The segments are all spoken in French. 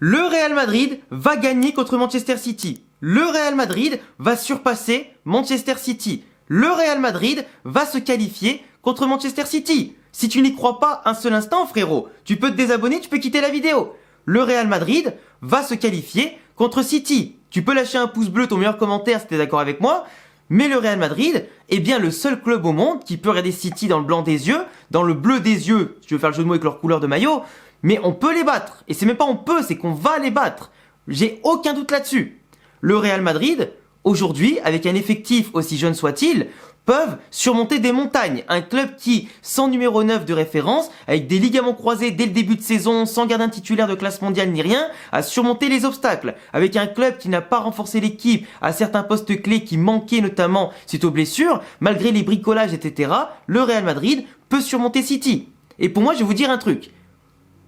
Le Real Madrid va gagner contre Manchester City. Le Real Madrid va surpasser Manchester City. Le Real Madrid va se qualifier contre Manchester City. Si tu n'y crois pas un seul instant, frérot, tu peux te désabonner, tu peux quitter la vidéo. Le Real Madrid va se qualifier contre City. Tu peux lâcher un pouce bleu, ton meilleur commentaire si tu es d'accord avec moi. Mais le Real Madrid est bien le seul club au monde qui peut regarder City dans le blanc des yeux, dans le bleu des yeux, si tu veux faire le jeu de mots avec leur couleur de maillot, mais on peut les battre. Et c'est même pas on peut, c'est qu'on va les battre. J'ai aucun doute là-dessus. Le Real Madrid, aujourd'hui, avec un effectif aussi jeune soit-il, peuvent surmonter des montagnes. Un club qui, sans numéro 9 de référence, avec des ligaments croisés dès le début de saison, sans gardien titulaire de classe mondiale ni rien, a surmonté les obstacles. Avec un club qui n'a pas renforcé l'équipe à certains postes clés qui manquaient notamment suite aux blessures, malgré les bricolages, etc., le Real Madrid peut surmonter City. Et pour moi, je vais vous dire un truc.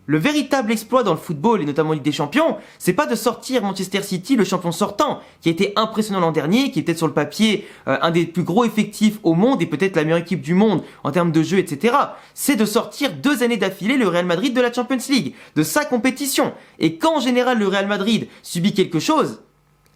Le véritable exploit dans le football, et notamment en Ligue des Champions, c'est pas de sortir Manchester City, le champion sortant, qui a été impressionnant l'an dernier, qui est peut-être sur le papier un des plus gros effectifs au monde, et peut-être la meilleure équipe du monde en termes de jeu, etc. C'est de sortir 2 années d'affilée le Real Madrid de la Champions League, de sa compétition. Et quand en général le Real Madrid subit quelque chose,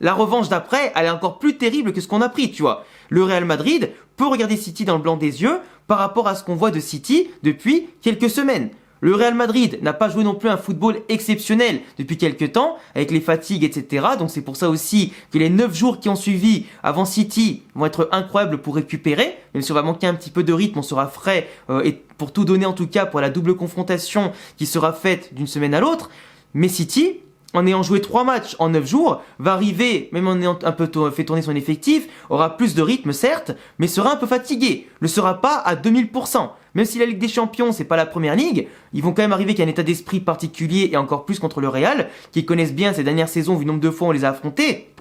la revanche d'après, elle est encore plus terrible que ce qu'on a pris, tu vois. Le Real Madrid peut regarder City dans le blanc des yeux par rapport à ce qu'on voit de City depuis quelques semaines. Le Real Madrid n'a pas joué non plus un football exceptionnel depuis quelques temps, avec les fatigues, etc. Donc c'est pour ça aussi que les 9 jours qui ont suivi avant City vont être incroyables pour récupérer. Même si on va manquer un petit peu de rythme, on sera frais et pour tout donner en tout cas pour la double confrontation qui sera faite d'une semaine à l'autre. Mais City, en ayant joué 3 matchs en 9 jours, va arriver, même en ayant un peu fait tourner son effectif, aura plus de rythme certes, mais sera un peu fatigué. Ne sera pas à 2000%. Même si la Ligue des Champions, c'est pas la première ligue, ils vont quand même arriver qu'un état d'esprit particulier et encore plus contre le Real, qui connaissent bien ces dernières saisons vu le nombre de fois où on les a affrontés.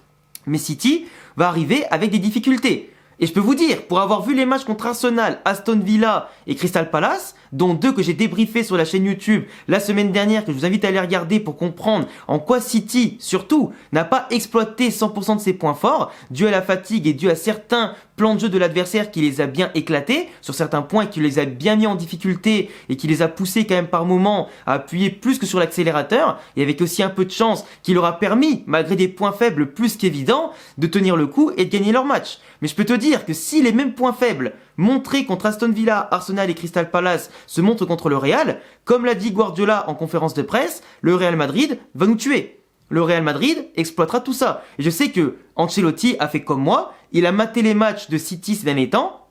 Mais City va arriver avec des difficultés. Et je peux vous dire, pour avoir vu les matchs contre Arsenal, Aston Villa et Crystal Palace, dont 2 que j'ai débriefés sur la chaîne YouTube la semaine dernière, que je vous invite à aller regarder pour comprendre en quoi City, surtout, n'a pas exploité 100% de ses points forts, dû à la fatigue et dû à certains plans de jeu de l'adversaire qui les a bien éclatés, sur certains points qui les a bien mis en difficulté et qui les a poussés quand même par moments à appuyer plus que sur l'accélérateur, et avec aussi un peu de chance qui leur a permis, malgré des points faibles plus qu'évidents, de tenir le coup et de gagner leur match. Mais je peux te dire que si les mêmes points faibles montrés contre Aston Villa, Arsenal et Crystal Palace se montrent contre le Real, comme l'a dit Guardiola en conférence de presse, le Real Madrid va nous tuer. Le Real Madrid exploitera tout ça. Et je sais que Ancelotti a fait comme moi, il a maté les matchs de City ces derniers temps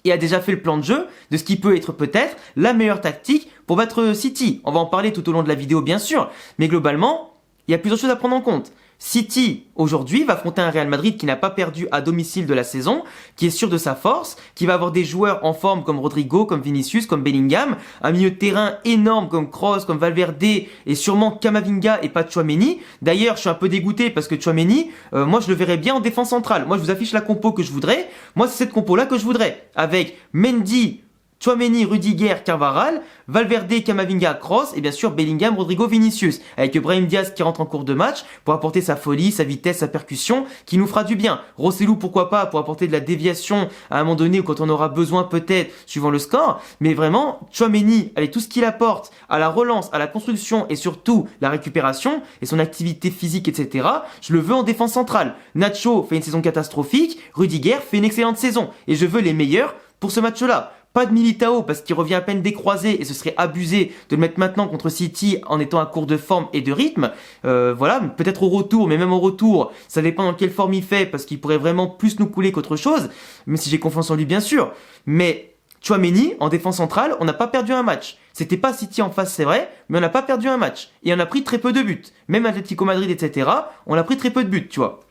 et a déjà fait le plan de jeu de ce qui peut être peut-être la meilleure tactique pour battre City. On va en parler tout au long de la vidéo bien sûr, mais globalement, il y a plusieurs choses à prendre en compte. City, aujourd'hui, va affronter un Real Madrid qui n'a pas perdu à domicile de la saison, qui est sûr de sa force, qui va avoir des joueurs en forme comme Rodrigo, comme Vinicius, comme Bellingham, un milieu de terrain énorme comme Kroos, comme Valverde et sûrement Camavinga et pas Tchouaméni. D'ailleurs, je suis un peu dégoûté parce que Tchouaméni, moi je le verrais bien en défense centrale. Moi je vous affiche la compo que je voudrais. Moi c'est cette compo-là que je voudrais. Avec Mendy, Tchouaméni, Rudiger, Carvajal, Valverde, Camavinga, Kroos et bien sûr Bellingham, Rodrigo, Vinicius avec Brahim Diaz qui rentre en cours de match pour apporter sa folie, sa vitesse, sa percussion qui nous fera du bien. Rossellou pourquoi pas pour apporter de la déviation à un moment donné ou quand on aura besoin peut-être suivant le score, mais vraiment Tchouaméni avec tout ce qu'il apporte à la relance, à la construction et surtout la récupération et son activité physique etc. Je le veux en défense centrale. Nacho fait une saison catastrophique, Rudiger fait une excellente saison et je veux les meilleurs pour ce match-là. Pas de Militao parce qu'il revient à peine décroisé et ce serait abusé de le mettre maintenant contre City en étant à court de forme et de rythme. Voilà, peut-être au retour, mais même au retour, ça dépend dans quelle forme il fait parce qu'il pourrait vraiment plus nous couler qu'autre chose, même si j'ai confiance en lui bien sûr. Mais Tchouaméni, en défense centrale, on n'a pas perdu un match. C'était pas City en face, c'est vrai, mais on n'a pas perdu un match. Et on a pris très peu de buts. Même Atlético Madrid, etc., on a pris très peu de buts, tu vois.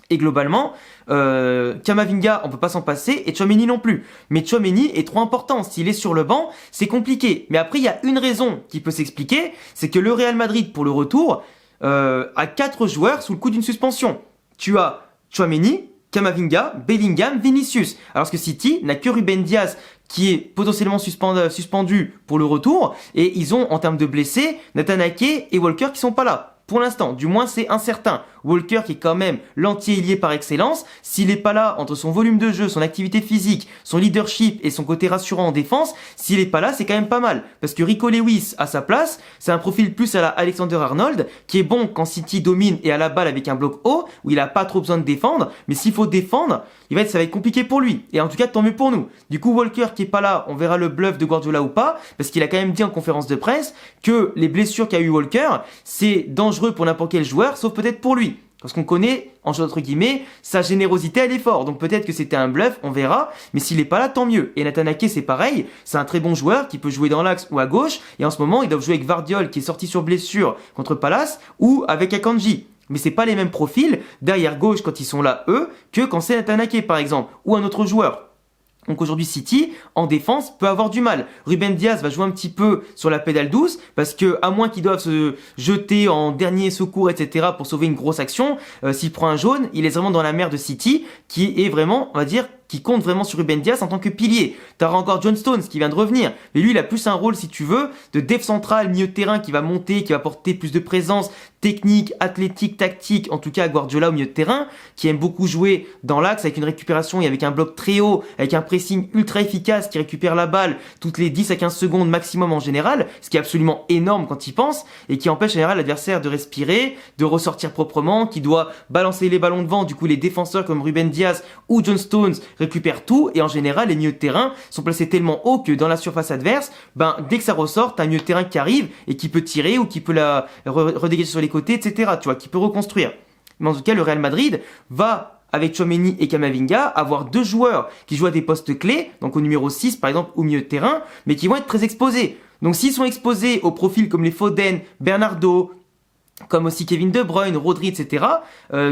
Et globalement, Camavinga, on peut pas s'en passer, et Tchouaméni non plus. Mais Tchouaméni est trop important. S'il est sur le banc, c'est compliqué. Mais après, il y a une raison qui peut s'expliquer, c'est que le Real Madrid, pour le retour, a 4 joueurs sous le coup d'une suspension. Tu as Tchouaméni, Camavinga, Bellingham, Vinicius. Alors que City n'a que Ruben Diaz qui est potentiellement suspendu pour le retour. Et ils ont, en termes de blessés, Nathan Ake et Walker qui sont pas là. pour l'instant. Du moins, c'est incertain. Walker, qui est quand même l'anti-ailier par excellence, s'il est pas là, entre son volume de jeu, son activité physique, son leadership et son côté rassurant en défense, s'il est pas là, c'est quand même pas mal. Parce que Rico Lewis, à sa place, c'est un profil plus à la Alexander Arnold, qui est bon quand City domine et à la balle avec un bloc haut, où il a pas trop besoin de défendre, mais s'il faut défendre, ça va être compliqué pour lui. Et en tout cas, tant mieux pour nous. Du coup, Walker qui est pas là, on verra le bluff de Guardiola ou pas, parce qu'il a quand même dit en conférence de presse que les blessures qu'a eu Walker, c'est dangereux pour n'importe quel joueur, sauf peut-être pour lui. Parce qu'on connaît, entre guillemets, sa générosité à l'effort. Donc peut-être que c'était un bluff, on verra. Mais s'il est pas là, tant mieux. Et Nathan Ake, c'est pareil. C'est un très bon joueur qui peut jouer dans l'axe ou à gauche. Et en ce moment, ils doivent jouer avec Vardiol qui est sorti sur blessure contre Palace ou avec Akanji. Mais c'est pas les mêmes profils derrière gauche quand ils sont là, eux, que quand c'est Nathan Ake, par exemple, ou un autre joueur. Donc aujourd'hui, City, en défense, peut avoir du mal. Ruben Dias va jouer un petit peu sur la pédale douce, parce que à moins qu'ils doivent se jeter en dernier secours, etc., pour sauver une grosse action, s'il prend un jaune, il est vraiment dans la merde de City, qui est vraiment, on va dire, qui compte vraiment sur Ruben Dias en tant que pilier. T'auras encore John Stones qui vient de revenir, mais lui il a plus un rôle, si tu veux, de def central, milieu de terrain, qui va monter, qui va porter plus de présence technique, athlétique, tactique, en tout cas à Guardiola au milieu de terrain, qui aime beaucoup jouer dans l'axe avec une récupération et avec un bloc très haut, avec un pressing ultra efficace qui récupère la balle toutes les 10 à 15 secondes maximum en général, ce qui est absolument énorme quand il pense, et qui empêche en général l'adversaire de respirer, de ressortir proprement, qui doit balancer les ballons devant. Du coup, les défenseurs comme Ruben Dias ou John Stones récupèrent tout, et en général, les milieux de terrain sont placés tellement haut que dans la surface adverse, dès que ça ressort, t'as un milieu de terrain qui arrive et qui peut tirer ou qui peut la redégager sur les côtés, etc., tu vois, qui peut reconstruire. Mais en tout cas, le Real Madrid va, avec Tchouaméni et Camavinga, avoir deux joueurs qui jouent à des postes clés, donc au numéro 6 par exemple, au milieu de terrain, mais qui vont être très exposés. Donc s'ils sont exposés aux profils comme les Foden, Bernardo, comme aussi Kevin De Bruyne, Rodri, etc.,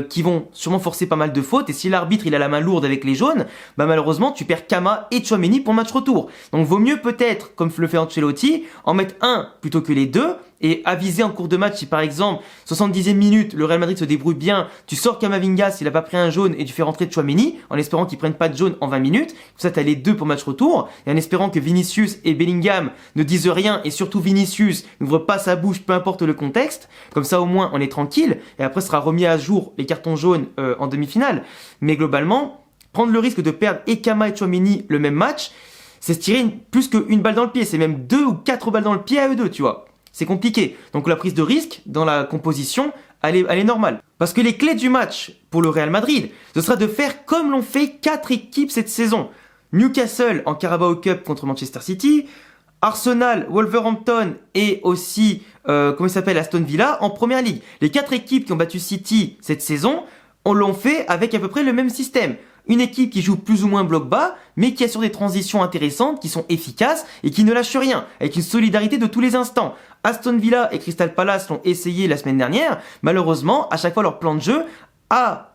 qui vont sûrement forcer pas mal de fautes, et si l'arbitre il a la main lourde avec les jaunes, malheureusement tu perds Kama et Tchouaméni pour le match retour. Donc vaut mieux peut-être, comme le fait Ancelotti, en mettre un plutôt que les deux, et aviser en cours de match si par exemple 70e minute le Real Madrid se débrouille bien, tu sors Camavinga s'il a pas pris un jaune et tu fais rentrer Tchouaméni en espérant qu'ils prennent pas de jaune en 20 minutes, comme ça t'as les deux pour match retour, et en espérant que Vinicius et Bellingham ne disent rien, et surtout Vinicius n'ouvre pas sa bouche peu importe le contexte, comme ça au moins on est tranquille, et après sera remis à jour les cartons jaunes en demi-finale. Mais globalement, prendre le risque de perdre et Kama et Tchouaméni le même match, c'est se tirer plus qu'une balle dans le pied, c'est même 2 ou 4 balles dans le pied à eux deux, tu vois. C'est compliqué. Donc la prise de risque dans la composition, elle est normale. Parce que les clés du match pour le Real Madrid, ce sera de faire comme l'ont fait 4 équipes cette saison. Newcastle en Carabao Cup contre Manchester City, Arsenal, Wolverhampton et aussi, Aston Villa en Première Ligue. Les 4 équipes qui ont battu City cette saison, on l'ont fait avec à peu près le même système. Une équipe qui joue plus ou moins bloc bas, mais qui assure des transitions intéressantes, qui sont efficaces et qui ne lâche rien, avec une solidarité de tous les instants. Aston Villa et Crystal Palace l'ont essayé la semaine dernière. Malheureusement, à chaque fois leur plan de jeu a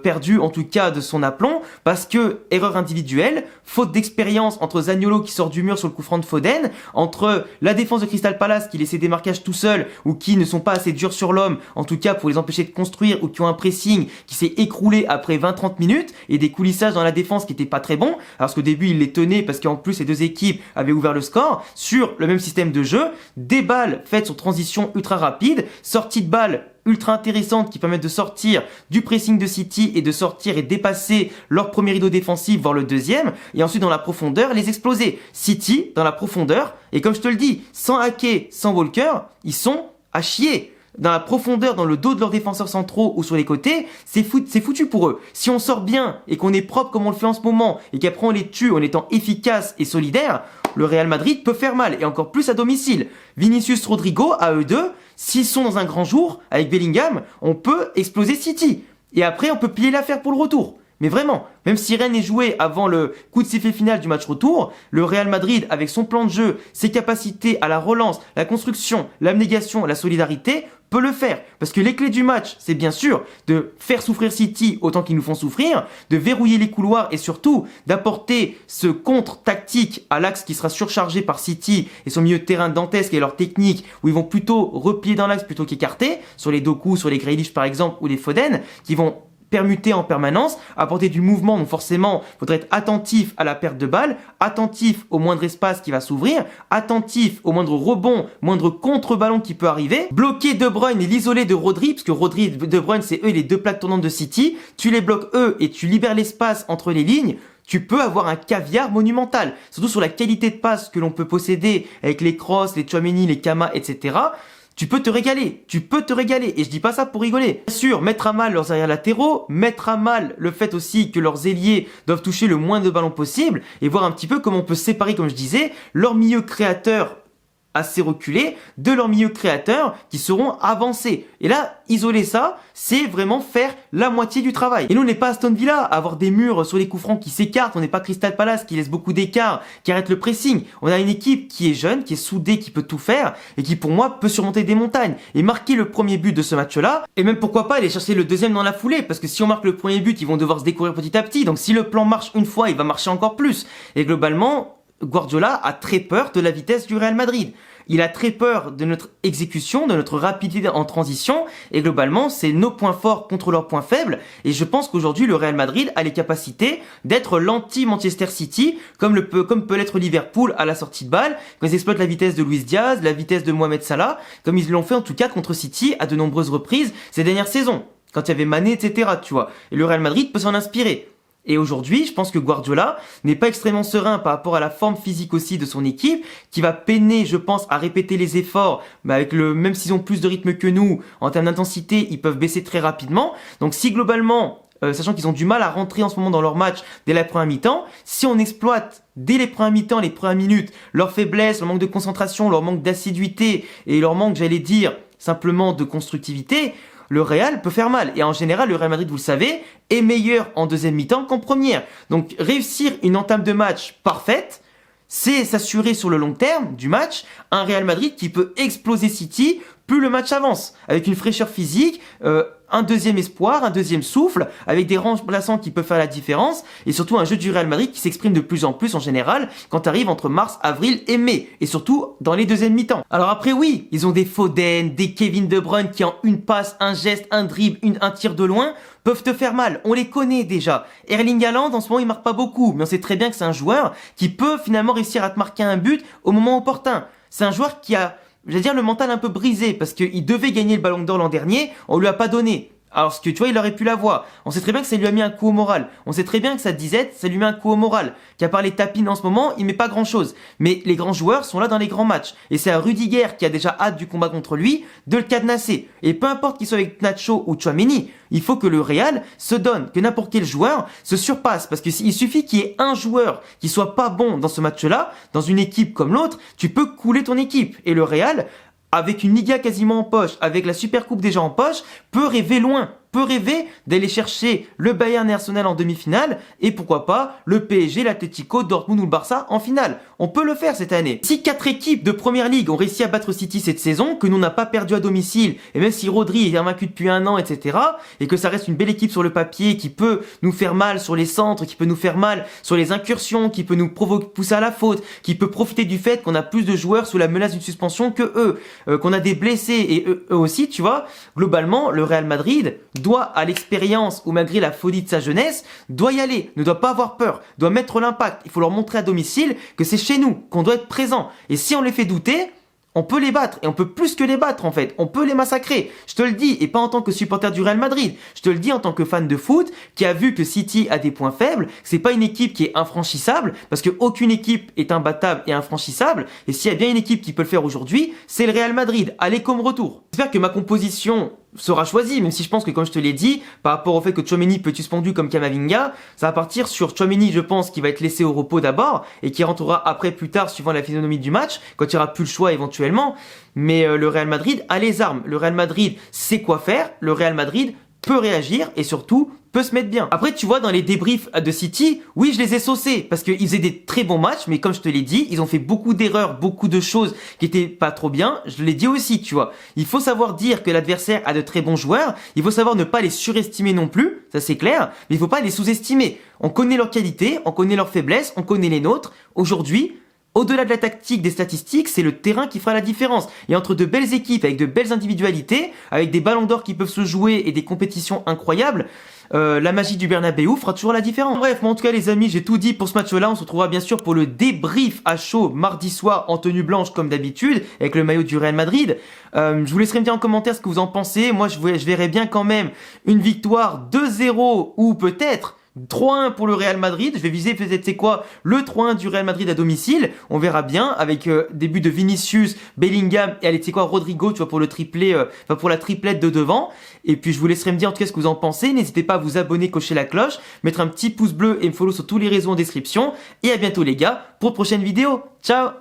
perdu en tout cas de son aplomb, parce que erreur individuelle, faute d'expérience entre Zaniolo qui sort du mur sur le coup franc de Foden, entre la défense de Crystal Palace qui laisse des marquages tout seul ou qui ne sont pas assez durs sur l'homme, en tout cas pour les empêcher de construire, ou qui ont un pressing qui s'est écroulé après 20-30 minutes, et des coulissages dans la défense qui n'étaient pas très bons, alors qu'au début ils les tenaient parce qu'en plus les deux équipes avaient ouvert le score sur le même système de jeu, des balles faites sur transition ultra rapide, sortie de balles ultra intéressantes qui permettent de sortir du pressing de City et de sortir et dépasser leur premier rideau défensif, voire le deuxième, et ensuite dans la profondeur les exploser. City, dans la profondeur, et comme je te le dis, sans Ake, sans Walker, ils sont à chier. Dans la profondeur, dans le dos de leurs défenseurs centraux ou sur les côtés, c'est foutu pour eux. Si on sort bien et qu'on est propre comme on le fait en ce moment, et qu'après on les tue en étant efficace et solidaire, le Real Madrid peut faire mal, et encore plus à domicile. Vinicius, Rodrigo, à eux deux, s'ils sont dans un grand jour, avec Bellingham, on peut exploser City. Et après, on peut plier l'affaire pour le retour. Mais vraiment, même si rien n'est joué avant le coup de sifflet final du match retour, le Real Madrid, avec son plan de jeu, ses capacités à la relance, la construction, l'abnégation, la solidarité, peut le faire. Parce que les clés du match, c'est bien sûr de faire souffrir City autant qu'ils nous font souffrir, de verrouiller les couloirs et surtout d'apporter ce contre tactique à l'axe qui sera surchargé par City et son milieu de terrain dantesque et leur technique, où ils vont plutôt replier dans l'axe plutôt qu'écarter, sur les Doku, sur les Grealish par exemple, ou les Foden, qui vont permuter en permanence, apporter du mouvement, donc forcément, il faudrait être attentif à la perte de balle, attentif au moindre espace qui va s'ouvrir, attentif au moindre rebond, moindre contre-ballon qui peut arriver, bloquer De Bruyne et l'isoler de Rodri, parce que Rodri et De Bruyne, c'est eux les deux plaques tournantes de City, tu les bloques eux et tu libères l'espace entre les lignes, tu peux avoir un caviar monumental, surtout sur la qualité de passe que l'on peut posséder avec les Kroos, les Tchouaméni, les Kama, etc. Tu peux te régaler, et je dis pas ça pour rigoler. Bien sûr, mettre à mal leurs arrières latéraux, mettre à mal le fait aussi que leurs ailiers doivent toucher le moins de ballons possible, et voir un petit peu comment on peut séparer, comme je disais, leur milieu créateur assez reculés de leurs milieux créateurs qui seront avancés. Et là, isoler ça, c'est vraiment faire la moitié du travail. Et nous, on n'est pas Aston Villa, à avoir des murs sur les coups francs qui s'écartent, on n'est pas Crystal Palace qui laisse beaucoup d'écart, qui arrête le pressing. On a une équipe qui est jeune, qui est soudée, qui peut tout faire, et qui pour moi peut surmonter des montagnes. Et marquer le premier but de ce match-là, et même pourquoi pas aller chercher le deuxième dans la foulée, parce que si on marque le premier but, ils vont devoir se découvrir petit à petit. Donc si le plan marche une fois, il va marcher encore plus. Et globalement, Guardiola a très peur de la vitesse du Real Madrid. Il a très peur de notre exécution, de notre rapidité en transition, et globalement, c'est nos points forts contre leurs points faibles, et je pense qu'aujourd'hui, le Real Madrid a les capacités d'être l'anti-Manchester City, comme peut l'être Liverpool à la sortie de balle, quand ils exploitent la vitesse de Luis Diaz, la vitesse de Mohamed Salah, comme ils l'ont fait en tout cas contre City à de nombreuses reprises ces dernières saisons, quand il y avait Mané, etc., tu vois. Et le Real Madrid peut s'en inspirer. Et aujourd'hui, je pense que Guardiola n'est pas extrêmement serein par rapport à la forme physique aussi de son équipe, qui va peiner, je pense, à répéter les efforts, mais même s'ils ont plus de rythme que nous, en termes d'intensité, ils peuvent baisser très rapidement. Donc si globalement, sachant qu'ils ont du mal à rentrer en ce moment dans leur match dès la première mi-temps, si on exploite dès les premières mi-temps, les premières minutes, leurs faiblesses, leur manque de concentration, leur manque d'assiduité et leur manque, j'allais dire, simplement de constructivité, le Real peut faire mal. Et en général, le Real Madrid, vous le savez, est meilleur en deuxième mi-temps qu'en première. Donc réussir une entame de match parfaite, c'est s'assurer sur le long terme du match un Real Madrid qui peut exploser City plus le match avance, avec une fraîcheur physique, un deuxième espoir, un deuxième souffle, avec des remplaçants qui peuvent faire la différence, et surtout un jeu du Real Madrid qui s'exprime de plus en plus en général quand tu arrives entre mars, avril et mai, et surtout dans les deuxièmes mi-temps. Alors après oui, ils ont des Foden, des Kevin De Bruyne qui en une passe, un geste, un dribble, un tir de loin, peuvent te faire mal, on les connaît déjà. Erling Haaland en ce moment il marque pas beaucoup, mais on sait très bien que c'est un joueur qui peut finalement réussir à te marquer un but au moment opportun. C'est un joueur qui a, j'allais dire, le mental un peu brisé, parce qu'il devait gagner le Ballon d'Or l'an dernier, on lui a pas donné. Alors que tu vois, il aurait pu l'avoir. On sait très bien que ça lui a mis un coup au moral. On sait très bien que sa disette, ça lui met un coup au moral. Qu'à part les tapines en ce moment, il met pas grand chose. Mais les grands joueurs sont là dans les grands matchs. Et c'est à Rudiger qui a déjà hâte du combat contre lui de le cadenasser. Et peu importe qu'il soit avec Nacho ou Tchouaméni, il faut que le Real se donne, que n'importe quel joueur se surpasse. Parce qu'il suffit qu'il y ait un joueur qui soit pas bon dans ce match-là, dans une équipe comme l'autre, tu peux couler ton équipe. Et le Real, avec une Liga quasiment en poche, avec la Supercoupe déjà en poche, peut rêver loin, peut rêver d'aller chercher le Bayern et Arsenal en demi-finale, et pourquoi pas le PSG, l'Atlético, Dortmund ou le Barça en finale. On peut le faire cette année. Si 4 équipes de Première Ligue ont réussi à battre City cette saison, que nous n'a pas perdu à domicile, et même si Rodri est invaincu depuis un an, etc., et que ça reste une belle équipe sur le papier, qui peut nous faire mal sur les centres, qui peut nous faire mal sur les incursions, qui peut nous pousser à la faute, qui peut profiter du fait qu'on a plus de joueurs sous la menace d'une suspension que eux, qu'on a des blessés, et eux aussi, tu vois, globalement, le Real Madrid doit, à l'expérience ou malgré la folie de sa jeunesse, doit y aller, ne doit pas avoir peur, doit mettre l'impact. Il faut leur montrer à domicile que c'est chez nous, qu'on doit être présent. Et si on les fait douter, on peut les battre, et on peut plus que les battre en fait, on peut les massacrer, je te le dis, et pas en tant que supporter du Real Madrid, je te le dis en tant que fan de foot, qui a vu que City a des points faibles, c'est pas une équipe qui est infranchissable, parce que aucune équipe est imbattable et infranchissable, et s'il y a bien une équipe qui peut le faire aujourd'hui, c'est le Real Madrid, aller comme retour. J'espère que ma composition sera choisi, même si je pense que, comme je te l'ai dit, par rapport au fait que Tchouaméni peut être suspendu comme Camavinga, ça va partir sur Tchouaméni, je pense, qui va être laissé au repos d'abord, et qui rentrera après plus tard, suivant la physionomie du match, quand il n'y aura plus le choix éventuellement. Mais le Real Madrid a les armes, le Real Madrid sait quoi faire, le Real Madrid peut réagir, et surtout peut se mettre bien. Après, tu vois, dans les débriefs de City, oui, je les ai saucés, parce qu'ils faisaient des très bons matchs, mais comme je te l'ai dit, ils ont fait beaucoup d'erreurs, beaucoup de choses qui étaient pas trop bien. Je l'ai dit aussi, tu vois. Il faut savoir dire que l'adversaire a de très bons joueurs, il faut savoir ne pas les surestimer non plus, ça c'est clair, mais il faut pas les sous-estimer. On connaît leurs qualités, on connaît leurs faiblesses, on connaît les nôtres. Aujourd'hui, Au-delà de la tactique, des statistiques, c'est le terrain qui fera la différence. Et entre de belles équipes avec de belles individualités, avec des ballons d'or qui peuvent se jouer et des compétitions incroyables, la magie du Bernabéu fera toujours la différence. Bref, moi en tout cas les amis, j'ai tout dit pour ce match-là. On se retrouvera bien sûr pour le débrief à chaud mardi soir en tenue blanche comme d'habitude, avec le maillot du Real Madrid. Je vous laisserai me dire en commentaire ce que vous en pensez. Moi je verrais bien quand même une victoire 2-0 ou peut-être 3-1 pour le Real Madrid. Je vais viser peut-être c'est quoi le 3-1 du Real Madrid à domicile. On verra bien avec des buts de Vinicius, Bellingham et allez c'est quoi Rodrigo, tu vois pour le triplé, pour la triplette de devant. Et puis je vous laisserai me dire en tout cas ce que vous en pensez. N'hésitez pas à vous abonner, cocher la cloche, mettre un petit pouce bleu et me follow sur tous les réseaux en description. Et à bientôt les gars pour de prochaines vidéos. Ciao.